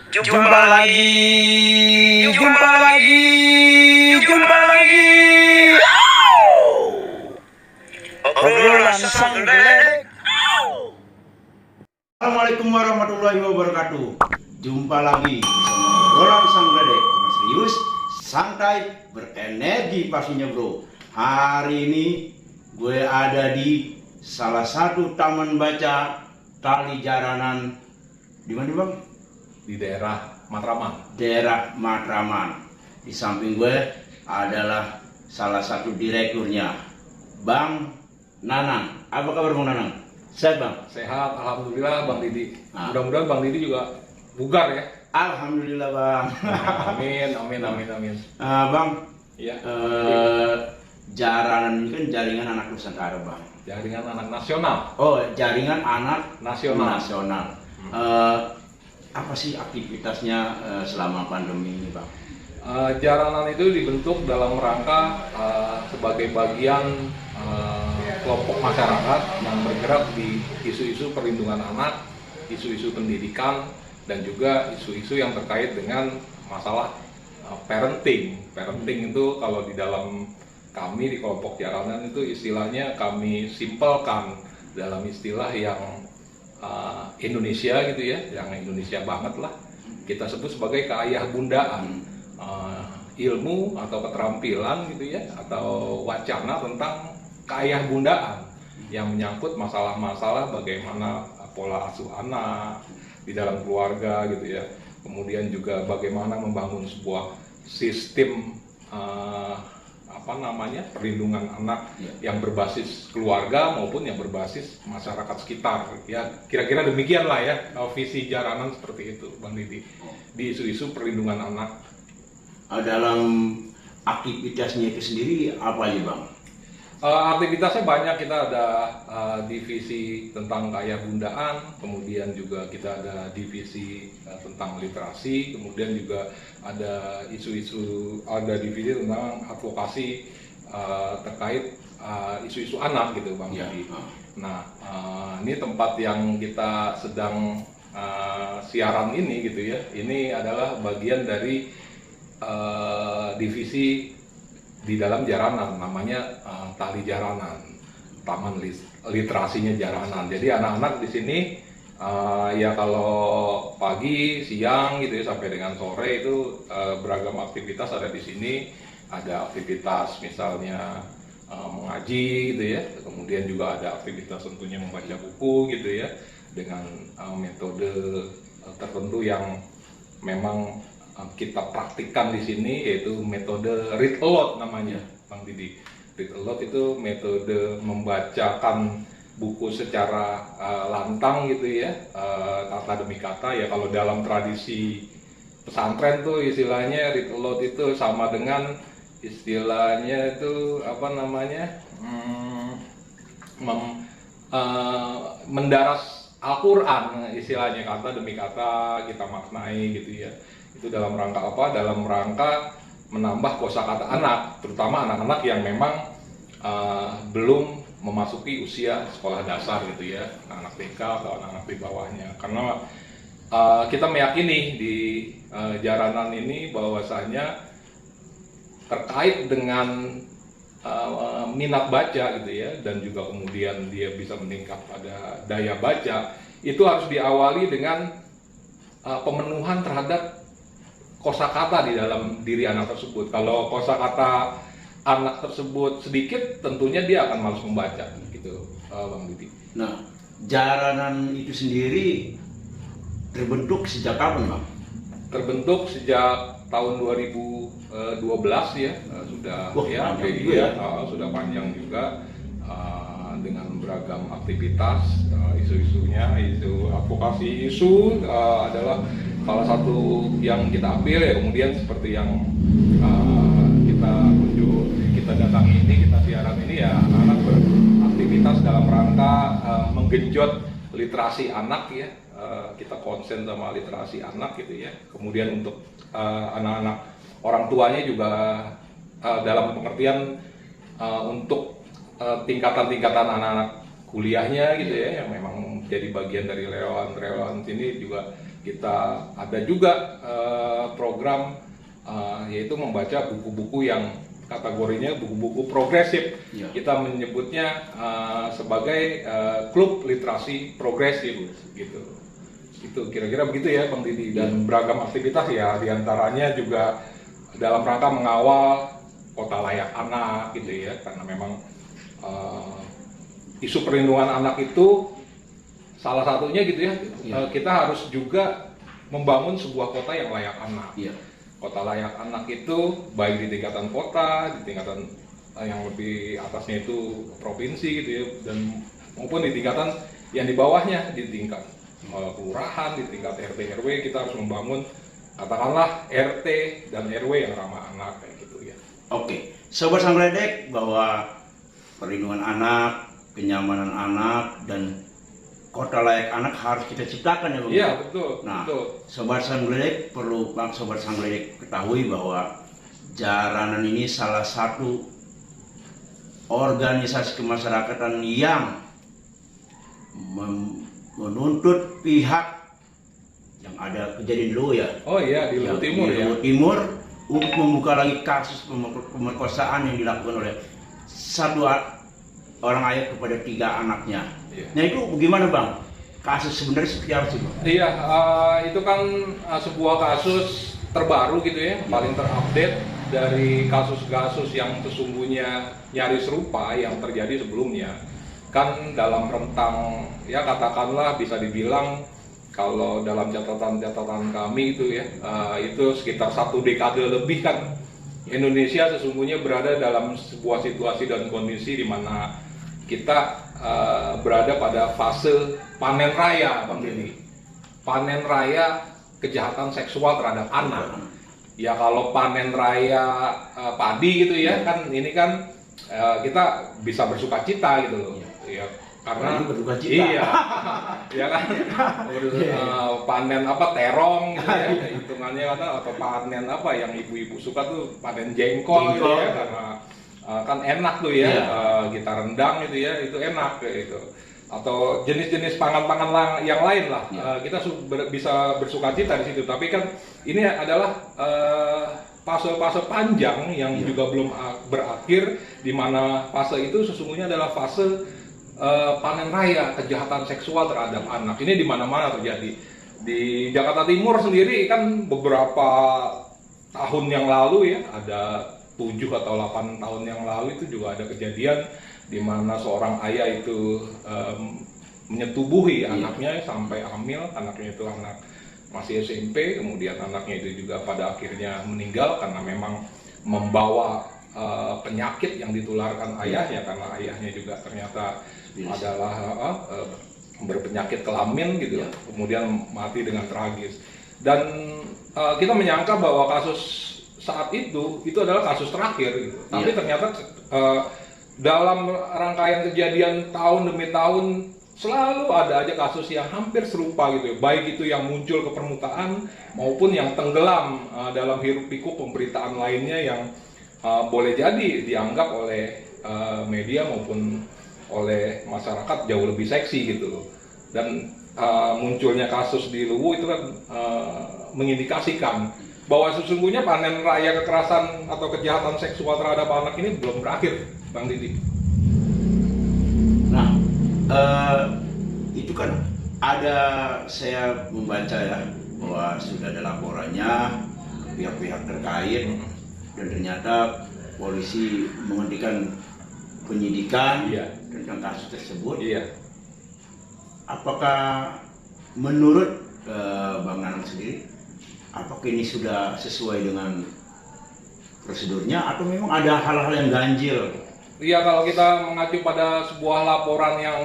Jumpa lagi, jumpa lagi, jumpa lagi. Obrolan sang geledek. Assalamualaikum warahmatullahi wabarakatuh. Jumpa lagi bersama obrolan sang geledek. Serius, santai, berenergi pastinya bro. Hari ini gue ada di salah satu taman baca Tali Jaranan. Di mana bang? Di daerah Matraman. Daerah Matraman. Di samping gue adalah salah satu direkturnya, Bang Nanang. Apa kabar Bang Nanang? Sehat Bang? Sehat, alhamdulillah Bang Didi. Ah. Mudah-mudahan Bang Didi juga bugar ya. Alhamdulillah Bang. Amin. Bang, Iya. Jaranan ini kan jaringan anak Nusantara Bang. Jaringan anak nasional. Oh, jaringan anak Nasional. Apa sih aktivitasnya selama pandemi ini Bang? Jaranan itu dibentuk dalam rangka sebagai bagian kelompok masyarakat yang bergerak di isu-isu perlindungan anak, isu-isu pendidikan, dan juga isu-isu yang terkait dengan masalah parenting. Parenting itu kalau di dalam kami di kelompok Jaranan itu istilahnya kami simpelkan dalam istilah yang Indonesia gitu ya, yang Indonesia banget lah. Kita sebut sebagai keayah bundaan, ilmu atau keterampilan gitu ya, atau wacana tentang keayah bundaan yang menyangkut masalah-masalah bagaimana pola asuh anak di dalam keluarga gitu ya. Kemudian juga bagaimana membangun sebuah sistem perlindungan anak yang berbasis keluarga maupun yang berbasis masyarakat sekitar. Ya, kira-kira demikian lah ya visi Jaranan seperti itu, Bang Didi, di isu-isu perlindungan anak. Dalam aktivitasnya itu sendiri apa aja Bang? Aktivitasnya banyak. Kita ada divisi tentang keayah bundaan, kemudian juga kita ada divisi tentang literasi, kemudian juga ada ada divisi tentang advokasi terkait isu-isu anak gitu Bang Didi. Nah, ini tempat yang kita sedang siaran ini gitu ya. Ini adalah bagian dari divisi di dalam Jaranan, namanya Tali Jaranan, Taman Literasinya Jaranan. Jadi anak-anak di sini ya kalau pagi, siang gitu ya sampai dengan sore itu beragam aktivitas ada di sini. Ada aktivitas misalnya mengaji gitu ya, kemudian juga ada aktivitas tentunya membaca buku gitu ya, dengan metode tertentu yang memang kita praktikkan di sini, yaitu metode read aloud namanya, Bang Didi. Read aloud itu metode membacakan buku secara lantang gitu ya, kata demi kata ya. Kalau dalam tradisi pesantren tuh istilahnya read aloud itu sama dengan istilahnya itu mendaras Al-Quran, istilahnya kata demi kata kita maknai gitu ya. Itu dalam rangka apa? Dalam rangka menambah kosakata anak, terutama anak-anak yang memang belum memasuki usia sekolah dasar gitu ya, anak TK atau anak di bawahnya. Karena kita meyakini di Jaranan ini bahwasanya terkait dengan minat baca gitu ya, dan juga kemudian dia bisa meningkat pada daya baca, itu harus diawali dengan pemenuhan terhadap kosakata di dalam diri anak tersebut. Kalau kosakata anak tersebut sedikit, tentunya dia akan malas membaca gitu, Bang Didi. Nah, Jaranan itu sendiri terbentuk sejak kapan Bang? Terbentuk sejak tahun 2012 ya, sudah ya, sudah panjang juga, dengan beragam aktivitas, isu-isunya, isu advokasi isu adalah salah satu yang kita ambil ya. Kemudian seperti yang kita datangi ini, kita siaran ini ya, anak-anak beraktivitas dalam rangka menggenjot literasi anak ya. Kita konsen sama literasi anak gitu ya. Kemudian untuk anak-anak, orang tuanya juga dalam pengertian untuk tingkatan-tingkatan anak-anak kuliahnya gitu ya, yang memang jadi bagian dari relawan ini juga Kita ada juga program yaitu membaca buku-buku yang kategorinya buku-buku progresif. Ya. Kita menyebutnya sebagai klub literasi progresif gitu. Itu kira-kira begitu ya Bang Didi, dan beragam aktivitas ya, diantaranya juga dalam rangka mengawal kota layak anak gitu ya, karena memang isu perlindungan anak itu salah satunya gitu ya, kita harus juga membangun sebuah kota yang layak anak. Iya. Kota layak anak itu baik di tingkatan kota, di tingkatan yang lebih atasnya itu provinsi gitu ya, dan maupun di tingkatan yang di bawahnya, di tingkat kelurahan, di tingkat RT RW. Kita harus membangun katakanlah RT dan RW yang ramah anak kayak gitu ya. Oke, Sobat Sang Geledek, bahwa perlindungan anak, kenyamanan anak, dan kota layak anak harus kita ciptakan ya Bang. Iya betul. Nah, betul. Sobat Sang Geledek perlu Sobat Sang Geledek ketahui bahwa Jaranan ini salah satu organisasi kemasyarakatan yang menuntut pihak yang ada kejadian dulu ya. Oh iya, di Luwu Timur ya. Luwu Timur untuk membuka lagi kasus pemerkosaan yang dilakukan oleh satu orang ayah kepada 3 anaknya. Iya. Nah itu bagaimana Bang? Kasus sebenarnya seperti apa sih Bang? Iya, itu kan sebuah kasus terbaru gitu ya, paling terupdate dari kasus-kasus yang sesungguhnya nyaris serupa yang terjadi sebelumnya. Kan dalam rentang, ya katakanlah bisa dibilang kalau dalam catatan kami itu ya, itu sekitar 1 dekade lebih kan Indonesia sesungguhnya berada dalam sebuah situasi dan kondisi di mana kita berada pada fase panen raya, Bang Dini. Panen raya kejahatan seksual terhadap anak. Ya kalau panen raya padi gitu ya, kan ini kan kita bisa bersukacita gitu loh. Ya karena bersukacita. Iya. Ya kan. Panen apa terong gitu ya. Hitungannya atau panen apa yang ibu-ibu suka tuh panen jengkol gitu ya, karena kan enak tuh ya, kita rendang gitu ya, itu enak kayak gitu. Atau jenis-jenis pangan-pangan yang lain lah, kita bisa bersukacita di situ. Tapi kan ini adalah fase-fase panjang yang juga belum berakhir, di mana fase itu sesungguhnya adalah fase panen raya kejahatan seksual terhadap anak. Ini di mana-mana terjadi. Di Jakarta Timur sendiri kan beberapa tahun yang lalu ya, ada 7 atau 8 tahun yang lalu itu juga ada kejadian di mana seorang ayah itu menyetubuhi anaknya sampai hamil. Anaknya itu anak masih SMP, kemudian anaknya itu juga pada akhirnya meninggal karena memang membawa penyakit yang ditularkan ayahnya, karena ayahnya juga ternyata adalah berpenyakit kelamin gitu, kemudian mati dengan tragis. Dan kita menyangka bahwa kasus saat itu adalah kasus terakhir gitu. Tapi ternyata dalam rangkaian kejadian tahun demi tahun selalu ada aja kasus yang hampir serupa gitu, baik itu yang muncul ke permukaan maupun yang tenggelam dalam hiruk pikuk pemberitaan lainnya yang boleh jadi dianggap oleh media maupun oleh masyarakat jauh lebih seksi gitu loh. Dan munculnya kasus di Luwu itu kan mengindikasikan bahwa sesungguhnya panen raya kekerasan atau kejahatan seksual terhadap anak ini belum berakhir, Bang Didi. Nah, itu kan ada, saya membaca ya, bahwa sudah ada laporannya ke pihak-pihak terkait, dan ternyata polisi menghentikan penyidikan tentang kasus tersebut. Apakah menurut Bang Nanang sendiri, apakah ini sudah sesuai dengan prosedurnya atau memang ada hal-hal yang ganjil? Iya, kalau kita mengacu pada sebuah laporan yang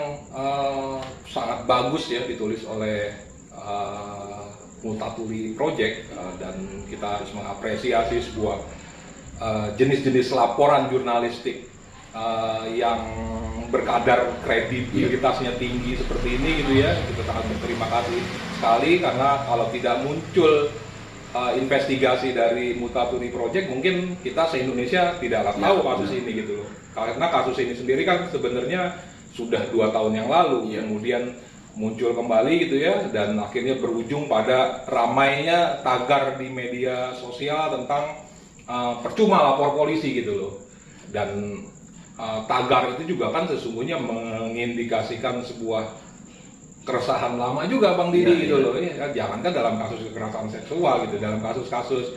sangat bagus ya, ditulis oleh Multatuli Project, dan kita harus mengapresiasi sebuah jenis-jenis laporan jurnalistik yang berkadar kredibilitasnya tinggi seperti ini gitu ya. Kita sangat berterima kasih sekali, karena kalau tidak muncul investigasi dari Multatuli Project, mungkin kita se-Indonesia tidak akan tahu kasus ini gitu loh. Karena kasus ini sendiri kan sebenarnya sudah 2 tahun yang lalu, kemudian muncul kembali gitu ya, dan akhirnya berujung pada ramainya tagar di media sosial tentang percuma lapor polisi gitu loh. Dan tagar itu juga kan sesungguhnya mengindikasikan sebuah keresahan lama juga Bang Didi gitu loh. Ya, jangankan dalam kasus kekerasan seksual gitu, dalam kasus-kasus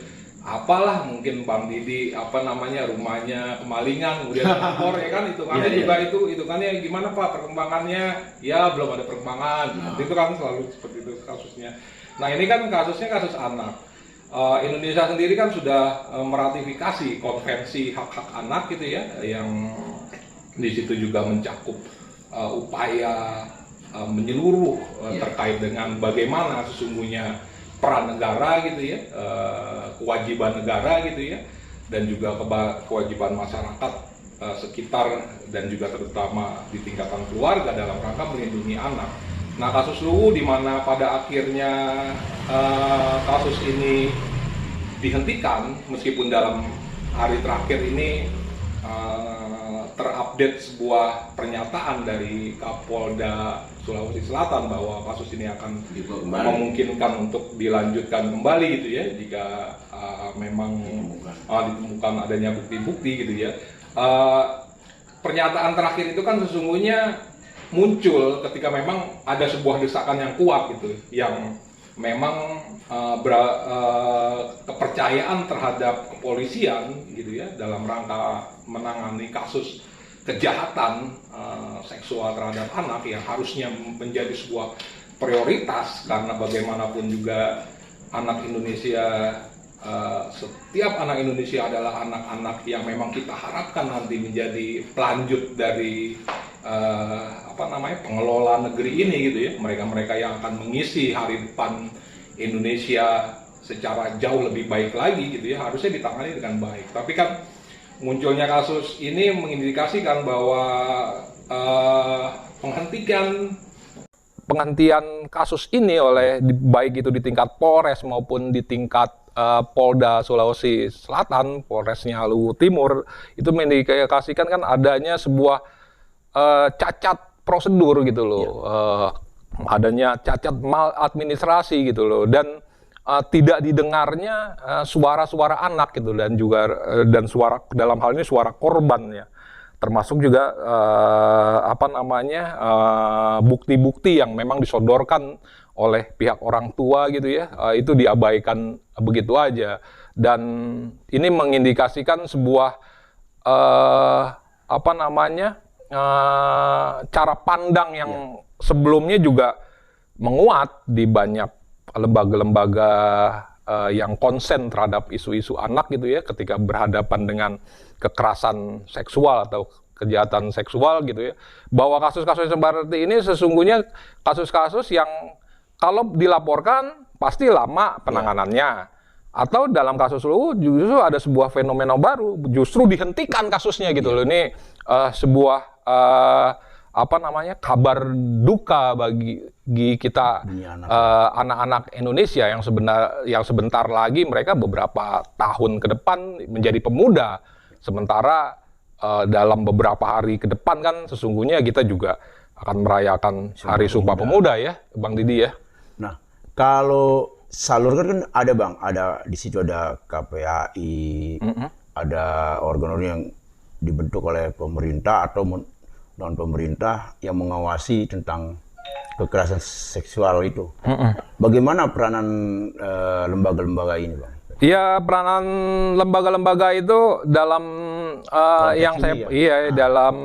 apalah mungkin Bang Didi rumahnya kemalingan kemudian lapor ya kan, itu kan juga itu kan ya gimana Pak perkembangannya, ya belum ada perkembangan. Itu kan selalu seperti itu kasusnya. Nah ini kan kasusnya kasus anak. Indonesia sendiri kan sudah meratifikasi konvensi hak-hak anak gitu ya, yang di situ juga mencakup upaya menyeluruh terkait dengan bagaimana sesungguhnya peran negara gitu ya, kewajiban negara gitu ya, dan juga kewajiban masyarakat sekitar dan juga terutama di tingkatan keluarga dalam rangka melindungi anak. Nah kasus Luwu di mana pada akhirnya kasus ini dihentikan meskipun dalam hari terakhir ini terupdate sebuah pernyataan dari Kapolda Sulawesi Selatan bahwa kasus ini akan memungkinkan untuk dilanjutkan kembali gitu ya, jika memang ditemukan adanya bukti-bukti gitu ya. Pernyataan terakhir itu kan sesungguhnya muncul ketika memang ada sebuah desakan yang kuat gitu, yang memang kepercayaan terhadap kepolisian gitu ya dalam rangka menangani kasus kejahatan seksual terhadap anak yang harusnya menjadi sebuah prioritas, karena bagaimanapun juga anak Indonesia, setiap anak Indonesia adalah anak-anak yang memang kita harapkan nanti menjadi pelanjut dari pengelola negeri ini gitu ya, mereka-mereka yang akan mengisi hari depan Indonesia secara jauh lebih baik lagi gitu ya, harusnya ditangani dengan baik. Tapi kan munculnya kasus ini mengindikasikan bahwa penghentian kasus ini oleh baik itu di tingkat Polres maupun di tingkat Polda Sulawesi Selatan, Polresnya Luwu Timur, itu mengindikasikan kan adanya sebuah cacat prosedur gitu loh, adanya cacat maladministrasi gitu loh, dan tidak didengarnya suara-suara anak gitu, dan juga suara dalam hal ini suara korban ya, termasuk juga bukti-bukti yang memang disodorkan oleh pihak orang tua gitu ya, itu diabaikan begitu aja. Dan ini mengindikasikan sebuah cara pandang yang sebelumnya juga menguat di banyak lembaga-lembaga yang konsen terhadap isu-isu anak gitu ya, ketika berhadapan dengan kekerasan seksual atau kejahatan seksual gitu ya, bahwa kasus-kasus seperti ini sesungguhnya kasus-kasus yang kalau dilaporkan pasti lama penanganannya, atau dalam kasus Luwu justru ada sebuah fenomena baru, justru dihentikan kasusnya gitu loh. Ini sebuah kabar duka bagi kita anak-anak Indonesia yang sebentar lagi mereka beberapa tahun ke depan menjadi pemuda, sementara dalam beberapa hari ke depan kan sesungguhnya kita juga akan merayakan Hari Sumpah Pemuda ya, Bang Didi ya. Nah, kalau salurkan kan ada Bang, ada di situ ada KPAI, ada organ-organ yang dibentuk oleh pemerintah atau non pemerintah yang mengawasi tentang kekerasan seksual itu. Bagaimana peranan lembaga-lembaga ini, Bang? Ya, peranan lembaga-lembaga itu dalam dalam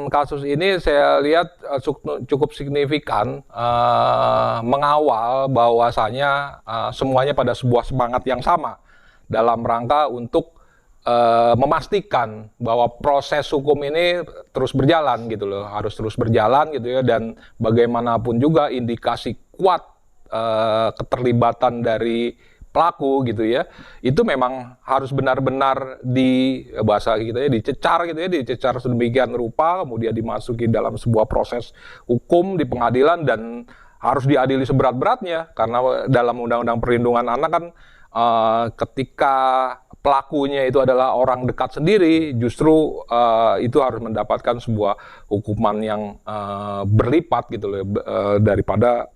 kasus ini saya lihat cukup signifikan mengawal bahwasanya semuanya pada sebuah semangat yang sama dalam rangka untuk memastikan bahwa proses hukum ini terus berjalan gitu loh, harus terus berjalan gitu ya, dan bagaimanapun juga indikasi kuat keterlibatan dari pelaku gitu ya, itu memang harus benar-benar bahasa kita ya dicecar gitu ya, dicecar sedemikian rupa, kemudian dimasuki dalam sebuah proses hukum di pengadilan dan harus diadili seberat-beratnya, karena dalam Undang-Undang Perlindungan Anak kan ketika pelakunya itu adalah orang dekat sendiri, justru itu harus mendapatkan sebuah hukuman yang berlipat gitu loh, daripada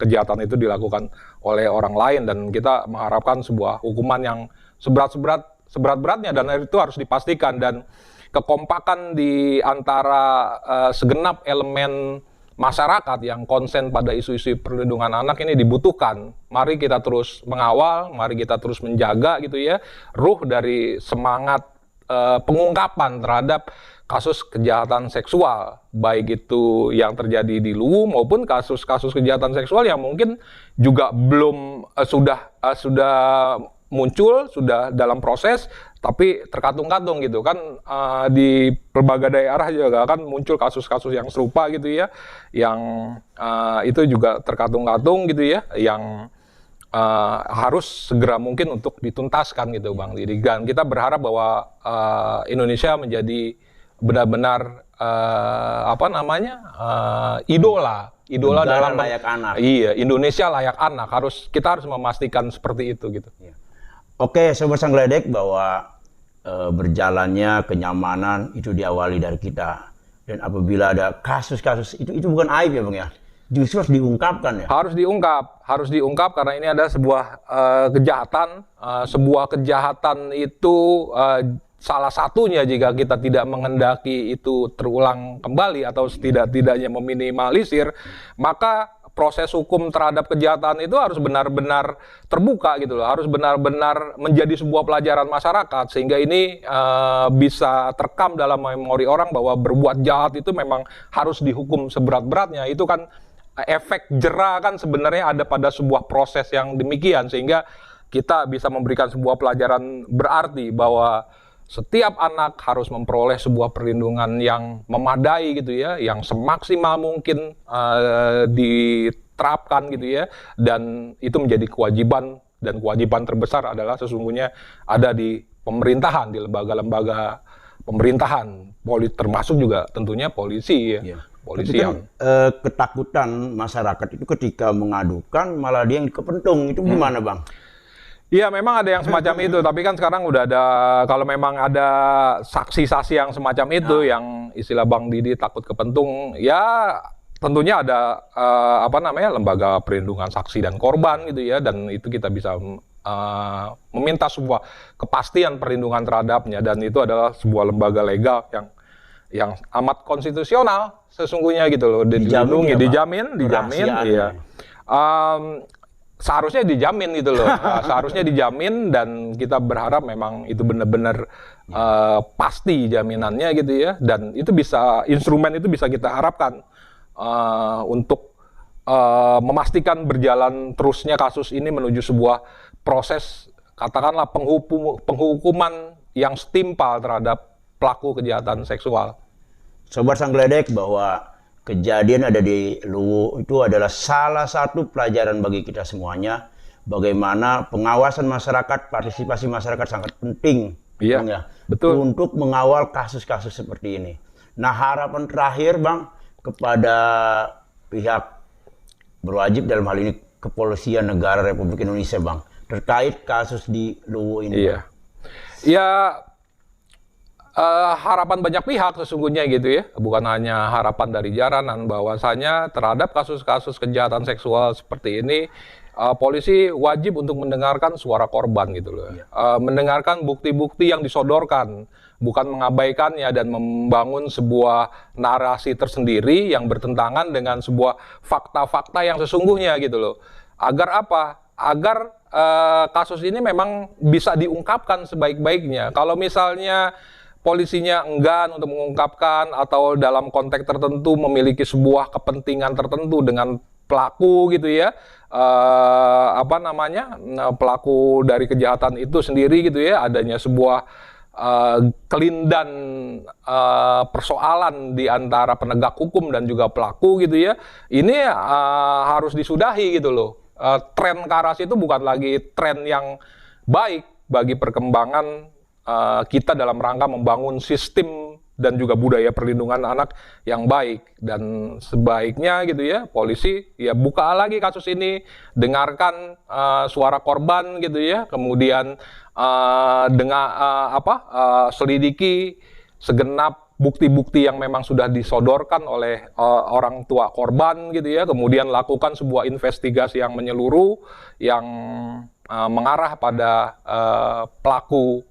kejahatan itu dilakukan oleh orang lain. Dan kita mengharapkan sebuah hukuman yang seberat-beratnya, dan itu harus dipastikan. Dan kekompakan di antara segenap elemen masyarakat yang konsen pada isu-isu perlindungan anak ini dibutuhkan. Mari kita terus mengawal, mari kita terus menjaga gitu ya, ruh dari semangat pengungkapan terhadap kasus kejahatan seksual, baik itu yang terjadi di Luwu maupun kasus-kasus kejahatan seksual yang mungkin juga belum sudah muncul, sudah dalam proses, tapi terkatung-katung gitu kan. Di berbagai daerah juga kan muncul kasus-kasus yang serupa gitu ya, yang itu juga terkatung-katung gitu ya, yang harus segera mungkin untuk dituntaskan gitu Bang. Jadi kita berharap bahwa Indonesia menjadi benar-benar idola dalam layak anak. Iya, Indonesia layak anak. Kita harus memastikan seperti itu gitu. Oke, Sobat Sang Geledek, bahwa berjalannya kenyamanan itu diawali dari kita. Dan apabila ada kasus-kasus itu bukan aib ya Bang ya, justru harus diungkapkan ya. Harus diungkap karena ini ada sebuah kejahatan. Sebuah kejahatan itu salah satunya jika kita tidak menghendaki itu terulang kembali atau setidak-tidaknya meminimalisir, maka proses hukum terhadap kejahatan itu harus benar-benar terbuka gitu loh, harus benar-benar menjadi sebuah pelajaran masyarakat, sehingga ini bisa terekam dalam memori orang bahwa berbuat jahat itu memang harus dihukum seberat-beratnya. Itu kan efek jera kan sebenarnya ada pada sebuah proses yang demikian, sehingga kita bisa memberikan sebuah pelajaran berarti bahwa setiap anak harus memperoleh sebuah perlindungan yang memadai gitu ya, yang semaksimal mungkin diterapkan gitu ya, dan itu menjadi kewajiban, dan kewajiban terbesar adalah sesungguhnya ada di pemerintahan, di lembaga-lembaga pemerintahan, termasuk juga tentunya polisi ya. Polisi kan, ketakutan masyarakat itu ketika mengadukan malah dia yang kepentung, itu gimana Bang? Iya, memang ada yang semacam itu, tapi kan sekarang udah ada, kalau memang ada saksi-saksi yang semacam itu, yang istilah Bang Didi takut kepentung, ya tentunya ada lembaga perlindungan saksi dan korban gitu ya, dan itu kita bisa meminta sebuah kepastian perlindungan terhadapnya, dan itu adalah sebuah lembaga legal yang amat konstitusional sesungguhnya gitu loh, dilindungi, dijamin, iya. Seharusnya dijamin gitu loh, seharusnya dijamin, dan kita berharap memang itu benar-benar pasti jaminannya gitu ya, dan itu bisa, instrumen itu bisa kita harapkan untuk memastikan berjalan terusnya kasus ini menuju sebuah proses, katakanlah penghukuman yang setimpal terhadap pelaku kejahatan seksual. Sobat Sang Geledek, bahwa kejadian ada di Luwu itu adalah salah satu pelajaran bagi kita semuanya, bagaimana pengawasan masyarakat, partisipasi masyarakat sangat penting. Iya, Bang, ya, betul. Untuk mengawal kasus-kasus seperti ini. Nah, harapan terakhir Bang kepada pihak berwajib, dalam hal ini Kepolisian Negara Republik Indonesia Bang, terkait kasus di Luwu ini. Iya. Ya, harapan banyak pihak sesungguhnya gitu ya, bukan hanya harapan dari jaranan, bahwasanya terhadap kasus-kasus kejahatan seksual seperti ini, polisi wajib untuk mendengarkan suara korban gitu loh, mendengarkan bukti-bukti yang disodorkan, bukan mengabaikannya dan membangun sebuah narasi tersendiri yang bertentangan dengan sebuah fakta-fakta yang sesungguhnya gitu loh. Agar apa? Agar kasus ini memang bisa diungkapkan sebaik-baiknya. Kalau misalnya polisinya enggan untuk mengungkapkan, atau dalam konteks tertentu memiliki sebuah kepentingan tertentu dengan pelaku gitu ya, pelaku dari kejahatan itu sendiri gitu ya, adanya sebuah kelindan persoalan di antara penegak hukum dan juga pelaku gitu ya, ini harus disudahi gitu loh. Tren ke arah situ bukan lagi tren yang baik bagi perkembangan kita dalam rangka membangun sistem dan juga budaya perlindungan anak yang baik. Dan sebaiknya gitu ya, polisi ya buka lagi kasus ini, dengarkan suara korban gitu ya, kemudian dengan selidiki segenap bukti-bukti yang memang sudah disodorkan oleh orang tua korban gitu ya, kemudian lakukan sebuah investigasi yang menyeluruh yang mengarah pada pelaku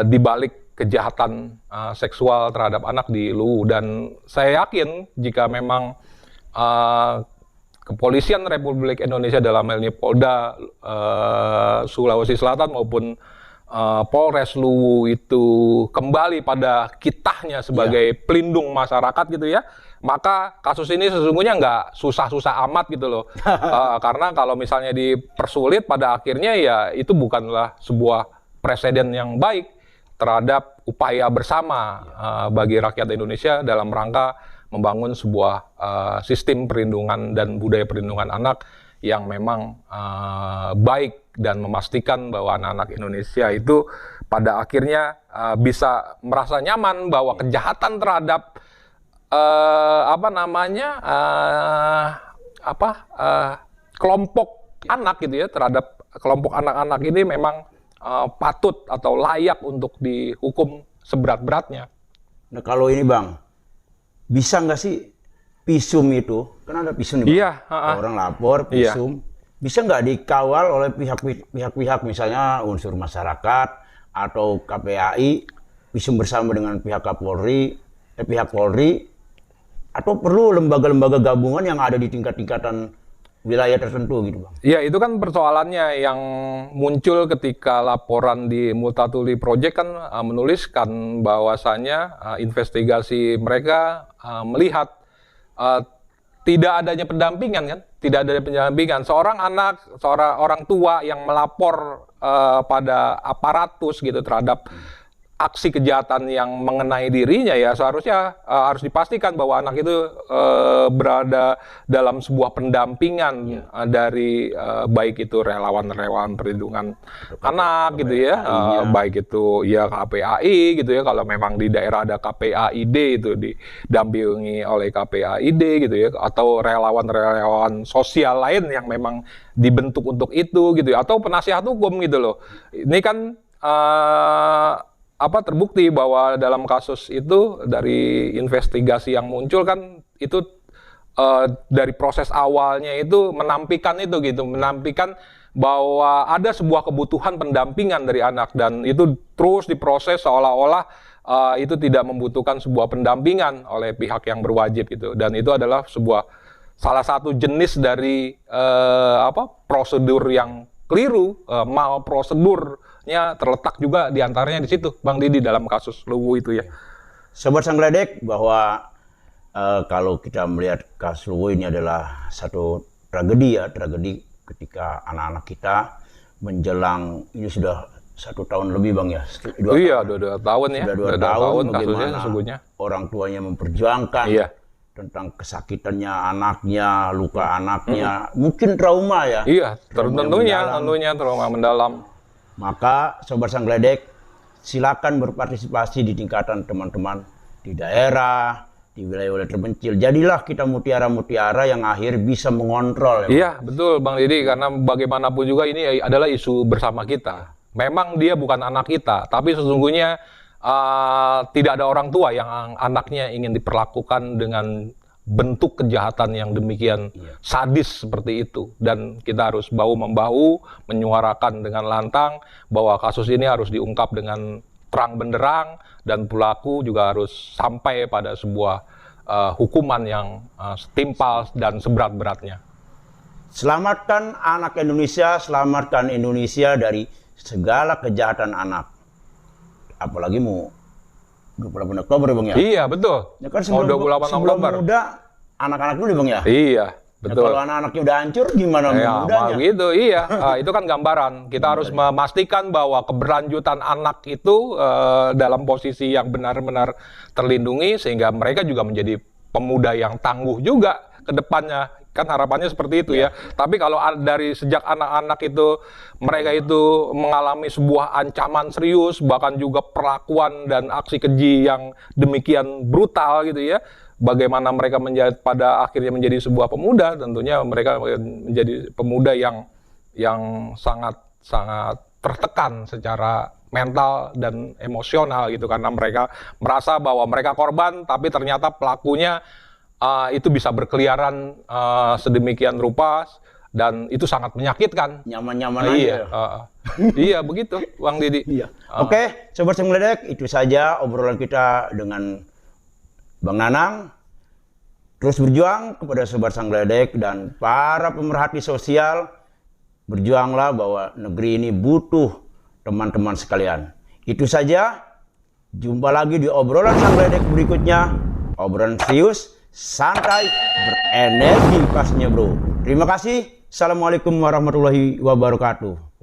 di balik kejahatan seksual terhadap anak di Luwu. Dan saya yakin jika memang Kepolisian Republik Indonesia dalam hal ini Polda Sulawesi Selatan maupun Polres Luwu itu kembali pada kitahnya sebagai pelindung masyarakat gitu ya, maka kasus ini sesungguhnya nggak susah-susah amat gitu loh. Karena kalau misalnya dipersulit pada akhirnya ya itu bukanlah sebuah presiden yang baik terhadap upaya bersama bagi rakyat Indonesia dalam rangka membangun sebuah sistem perlindungan dan budaya perlindungan anak yang memang baik dan memastikan bahwa anak-anak Indonesia itu pada akhirnya bisa merasa nyaman bahwa kejahatan terhadap kelompok anak gitu ya, terhadap kelompok anak-anak ini memang patut atau layak untuk dihukum seberat-beratnya. Nah kalau ini Bang, bisa nggak sih visum itu, kan ada visum nih Bang. Iya, orang lapor visum, bisa nggak dikawal oleh pihak-pihak misalnya unsur masyarakat atau KPAI, visum bersama dengan pihak Polri, atau perlu lembaga-lembaga gabungan yang ada di tingkatan wilayah tertentu gitu Bang? Iya, itu kan persoalannya yang muncul ketika laporan di Multatuli Project kan menuliskan bahwasannya investigasi mereka melihat tidak adanya pendampingan kan, tidak adanya pendampingan. Seorang orang tua yang melapor pada aparatus gitu terhadap aksi kejahatan yang mengenai dirinya ya seharusnya harus dipastikan bahwa anak itu berada dalam sebuah pendampingan dari baik itu relawan-relawan perlindungan anak gitu ya, baik itu ya KPAI gitu ya, kalau memang di daerah ada KPAID itu didampingi oleh KPAID gitu ya, atau relawan-relawan sosial lain yang memang dibentuk untuk itu gitu ya, atau penasihat hukum gitu loh. Ini kan terbukti bahwa dalam kasus itu dari investigasi yang muncul kan itu dari proses awalnya itu menampikan bahwa ada sebuah kebutuhan pendampingan dari anak, dan itu terus diproses seolah-olah itu tidak membutuhkan sebuah pendampingan oleh pihak yang berwajib gitu, dan itu adalah salah satu jenis dari prosedur yang keliru, mal prosedurnya terletak juga diantaranya di situ, Bang Didi, dalam kasus Luwu itu ya. Sobat Sang Gledek, bahwa kalau kita melihat kasus Luwu ini adalah satu tragedi ketika anak-anak kita menjelang ini sudah 1 tahun lebih Bang ya. 2 tahun ya. Sudah 2 tahun kasusnya sesungguhnya. Orang tuanya memperjuangkan. Tentang kesakitannya anaknya, luka anaknya, mungkin trauma ya. Iya, tentunya trauma mendalam. Maka Sobat Sang Gledek, silakan berpartisipasi di tingkatan teman-teman di daerah, di wilayah-wilayah terpencil. Jadilah kita mutiara-mutiara yang akhir bisa mengontrol. Iya, betul Bang Didi, karena bagaimanapun juga ini adalah isu bersama kita. Memang dia bukan anak kita, tapi sesungguhnya tidak ada orang tua yang anaknya ingin diperlakukan dengan bentuk kejahatan yang demikian sadis seperti itu. Dan kita harus bahu-membahu menyuarakan dengan lantang bahwa kasus ini harus diungkap dengan terang benderang, dan pelaku juga harus sampai pada sebuah hukuman yang setimpal dan seberat-beratnya. Selamatkan anak Indonesia, selamatkan Indonesia dari segala kejahatan anak. Apalagi mau 28 Oktober Bang ya? Iya betul. Ya kan sebelum 28 Oktober. muda anak-anak dulu Bang ya? Iya betul. Ya, kalau anak-anaknya udah hancur gimana mudanya? Gitu, iya. Itu kan gambaran. Kita harus memastikan bahwa keberlanjutan anak itu dalam posisi yang benar-benar terlindungi, sehingga mereka juga menjadi pemuda yang tangguh juga ke depannya. Kan harapannya seperti itu ya. Tapi kalau dari sejak anak-anak itu mereka itu mengalami sebuah ancaman serius, bahkan juga perlakuan dan aksi keji yang demikian brutal gitu ya, bagaimana mereka pada akhirnya menjadi sebuah pemuda, tentunya mereka menjadi pemuda yang sangat tertekan secara mental dan emosional gitu, karena mereka merasa bahwa mereka korban tapi ternyata pelakunya itu bisa berkeliaran sedemikian rupa dan itu sangat menyakitkan. Nyaman-nyaman Iya, aja. iya begitu Bang Didi. Iya. Oke, Sobat Sang Geledek, itu saja obrolan kita dengan Bang Nanang. Terus berjuang kepada Sobat Sang Geledek dan para pemerhati sosial. Berjuanglah bahwa negeri ini butuh teman-teman sekalian. Itu saja. Jumpa lagi di obrolan Sang Geledek berikutnya. Obrolan serius, santai, berenergi pastinya bro. Terima kasih. Assalamualaikum warahmatullahi wabarakatuh.